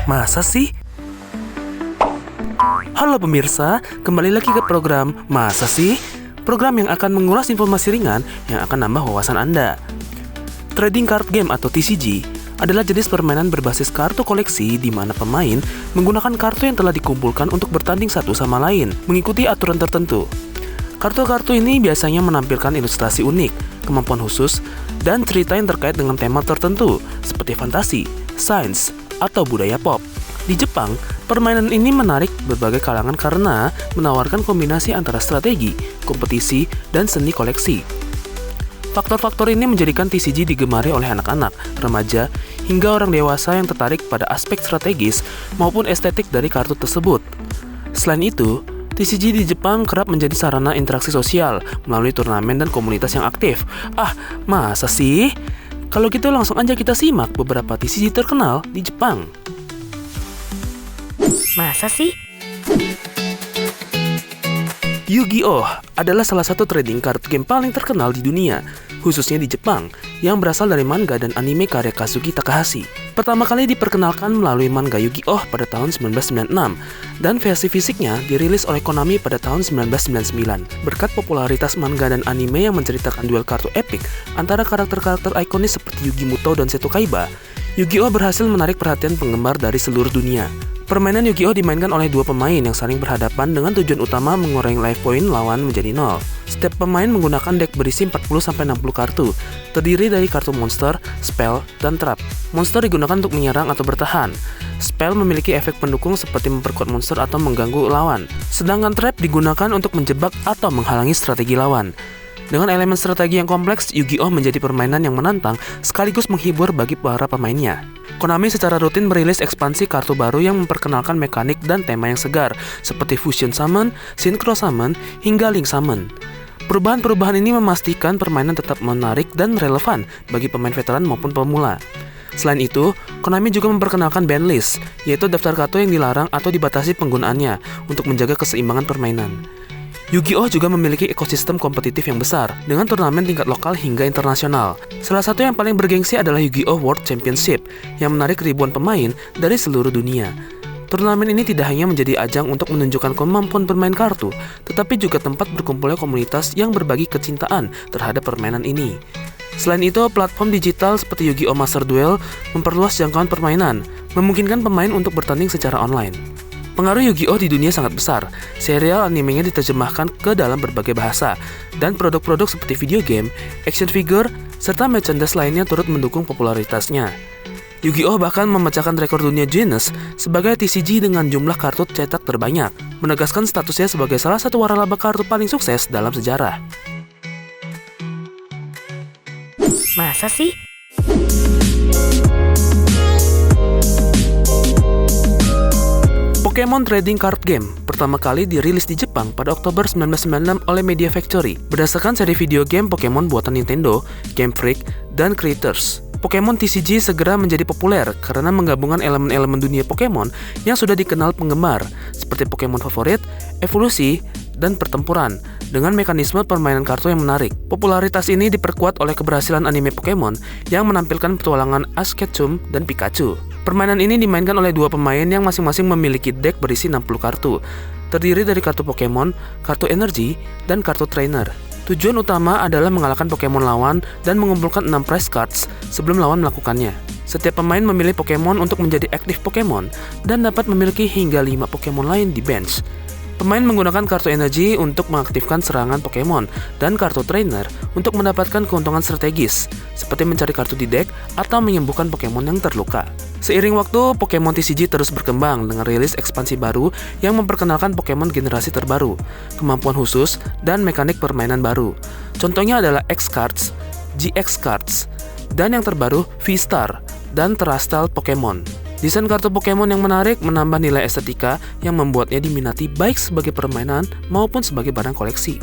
Masa sih? Halo pemirsa, kembali lagi ke program Masa sih? Program yang akan mengulas informasi ringan yang akan nambah wawasan Anda. Trading card game atau TCG adalah jenis permainan berbasis kartu koleksi di mana pemain menggunakan kartu yang telah dikumpulkan untuk bertanding satu sama lain, mengikuti aturan tertentu. Kartu-kartu ini biasanya menampilkan ilustrasi unik, kemampuan khusus, dan cerita yang terkait dengan tema tertentu, seperti fantasi, sains, atau budaya pop. Di Jepang, permainan ini menarik berbagai kalangan karena menawarkan kombinasi antara strategi, kompetisi, dan seni koleksi. Faktor-faktor ini menjadikan TCG digemari oleh anak-anak, remaja, hingga orang dewasa yang tertarik pada aspek strategis maupun estetik dari kartu tersebut. Selain itu, TCG di Jepang kerap menjadi sarana interaksi sosial melalui turnamen dan komunitas yang aktif. Masa sih? Kalau gitu langsung aja kita simak beberapa TCG terkenal di Jepang. Masa sih? Yu-Gi-Oh! Adalah salah satu trading card game paling terkenal di dunia, khususnya di Jepang, yang berasal dari manga dan anime karya Kazuki Takahashi. Pertama kali diperkenalkan melalui manga Yu-Gi-Oh! Pada tahun 1996, dan versi fisiknya dirilis oleh Konami pada tahun 1999. Berkat popularitas manga dan anime yang menceritakan duel kartu epik antara karakter-karakter ikonis seperti Yugi Muto dan Seto Kaiba, Yu-Gi-Oh! Berhasil menarik perhatian penggemar dari seluruh dunia. Permainan Yu-Gi-Oh! Dimainkan oleh dua pemain yang saling berhadapan dengan tujuan utama mengurangi life point lawan menjadi 0. Setiap pemain menggunakan deck berisi 40-60 kartu, terdiri dari kartu monster, spell, dan trap. Monster digunakan untuk menyerang atau bertahan. Spell memiliki efek pendukung seperti memperkuat monster atau mengganggu lawan. Sedangkan trap digunakan untuk menjebak atau menghalangi strategi lawan. Dengan elemen strategi yang kompleks, Yu-Gi-Oh! Menjadi permainan yang menantang sekaligus menghibur bagi para pemainnya. Konami secara rutin merilis ekspansi kartu baru yang memperkenalkan mekanik dan tema yang segar, seperti Fusion Summon, Synchro Summon, hingga Link Summon. Perubahan-perubahan ini memastikan permainan tetap menarik dan relevan bagi pemain veteran maupun pemula. Selain itu, Konami juga memperkenalkan ban list, yaitu daftar kartu yang dilarang atau dibatasi penggunaannya untuk menjaga keseimbangan permainan. Yu-Gi-Oh! Juga memiliki ekosistem kompetitif yang besar, dengan turnamen tingkat lokal hingga internasional. Salah satu yang paling bergengsi adalah Yu-Gi-Oh! World Championship, yang menarik ribuan pemain dari seluruh dunia. Turnamen ini tidak hanya menjadi ajang untuk menunjukkan kemampuan bermain kartu, tetapi juga tempat berkumpulnya komunitas yang berbagi kecintaan terhadap permainan ini. Selain itu, platform digital seperti Yu-Gi-Oh! Master Duel memperluas jangkauan permainan, memungkinkan pemain untuk bertanding secara online. Pengaruh Yu-Gi-Oh! Di dunia sangat besar. Serial animenya diterjemahkan ke dalam berbagai bahasa, dan produk-produk seperti video game, action figure, serta merchandise lainnya turut mendukung popularitasnya. Yu-Gi-Oh! Bahkan memecahkan rekor dunia Guinness sebagai TCG dengan jumlah kartu cetak terbanyak, menegaskan statusnya sebagai salah satu waralaba kartu paling sukses dalam sejarah. Masa sih? Pokémon Trading Card Game pertama kali dirilis di Jepang pada Oktober 1996 oleh Media Factory berdasarkan seri video game Pokémon buatan Nintendo, Game Freak, dan Creators. Pokémon TCG segera menjadi populer karena menggabungkan elemen-elemen dunia Pokémon yang sudah dikenal penggemar, seperti Pokémon favorit, evolusi, dan pertempuran, dengan mekanisme permainan kartu yang menarik. Popularitas ini diperkuat oleh keberhasilan anime Pokémon yang menampilkan petualangan Ash Ketchum dan Pikachu. Permainan ini dimainkan oleh dua pemain yang masing-masing memiliki deck berisi 60 kartu, terdiri dari kartu Pokémon, kartu energi, dan kartu trainer. Tujuan utama adalah mengalahkan Pokémon lawan dan mengumpulkan 6 prize cards sebelum lawan melakukannya. Setiap pemain memilih Pokémon untuk menjadi aktif Pokémon dan dapat memiliki hingga 5 Pokémon lain di bench. Pemain menggunakan kartu energi untuk mengaktifkan serangan Pokémon dan kartu trainer untuk mendapatkan keuntungan strategis, seperti mencari kartu di deck atau menyembuhkan Pokémon yang terluka. Seiring waktu, Pokémon TCG terus berkembang dengan rilis ekspansi baru yang memperkenalkan Pokémon generasi terbaru, kemampuan khusus, dan mekanik permainan baru. Contohnya adalah X-Cards, GX-Cards, dan yang terbaru V-Star dan Terastal Pokémon. Desain kartu Pokémon yang menarik menambah nilai estetika yang membuatnya diminati baik sebagai permainan maupun sebagai barang koleksi.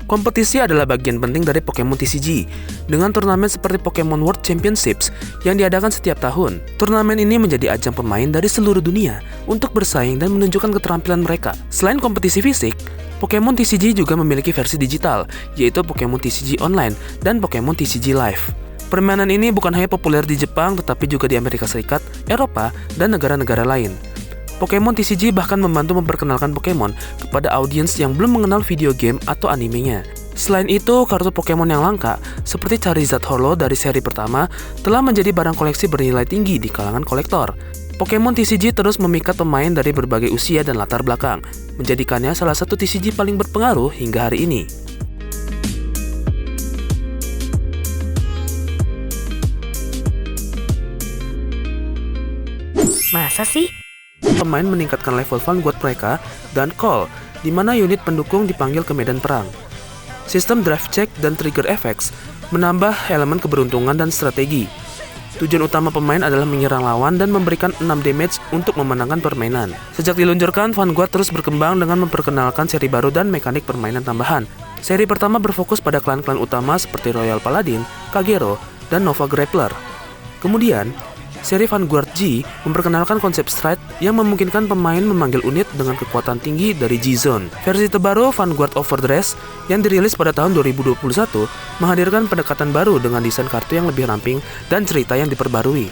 Kompetisi adalah bagian penting dari Pokémon TCG, dengan turnamen seperti Pokémon World Championships yang diadakan setiap tahun. Turnamen ini menjadi ajang pemain dari seluruh dunia untuk bersaing dan menunjukkan keterampilan mereka. Selain kompetisi fisik, Pokémon TCG juga memiliki versi digital, yaitu Pokémon TCG Online dan Pokémon TCG Live. Permainan ini bukan hanya populer di Jepang, tetapi juga di Amerika Serikat, Eropa, dan negara-negara lain. Pokemon TCG bahkan membantu memperkenalkan Pokemon kepada audiens yang belum mengenal video game atau animenya. Selain itu, kartu Pokemon yang langka, seperti Charizard Holo dari seri pertama, telah menjadi barang koleksi bernilai tinggi di kalangan kolektor. Pokemon TCG terus memikat pemain dari berbagai usia dan latar belakang, menjadikannya salah satu TCG paling berpengaruh hingga hari ini. Masa sih? Pemain meningkatkan level Vanguard mereka dan Call, di mana unit pendukung dipanggil ke medan perang. Sistem draft check dan trigger effects menambah elemen keberuntungan dan strategi. Tujuan utama pemain adalah menyerang lawan dan memberikan 6 damage untuk memenangkan permainan. Sejak diluncurkan, Vanguard terus berkembang dengan memperkenalkan seri baru dan mekanik permainan tambahan. Seri pertama berfokus pada klan-klan utama seperti Royal Paladin, Kagero, dan Nova Grappler. Kemudian, seri Vanguard G memperkenalkan konsep stride yang memungkinkan pemain memanggil unit dengan kekuatan tinggi dari G-Zone. Versi terbaru Vanguard Overdress yang dirilis pada tahun 2021 menghadirkan pendekatan baru dengan desain kartu yang lebih ramping dan cerita yang diperbarui.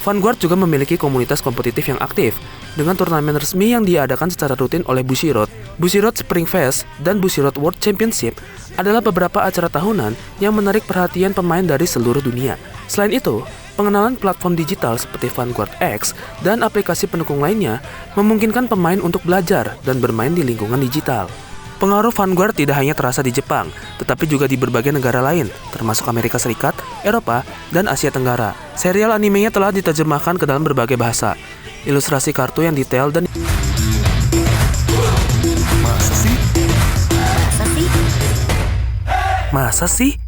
Vanguard juga memiliki komunitas kompetitif yang aktif dengan turnamen resmi yang diadakan secara rutin oleh Bushiroad. Bushiroad Spring Fest dan Bushiroad World Championship adalah beberapa acara tahunan yang menarik perhatian pemain dari seluruh dunia. Selain itu, pengenalan platform digital seperti Vanguard X dan aplikasi pendukung lainnya memungkinkan pemain untuk belajar dan bermain di lingkungan digital. Pengaruh Vanguard tidak hanya terasa di Jepang, tetapi juga di berbagai negara lain, termasuk Amerika Serikat, Eropa, dan Asia Tenggara. Serial animenya telah diterjemahkan ke dalam berbagai bahasa. Ilustrasi kartu yang detail dan Masa sih? Masa sih?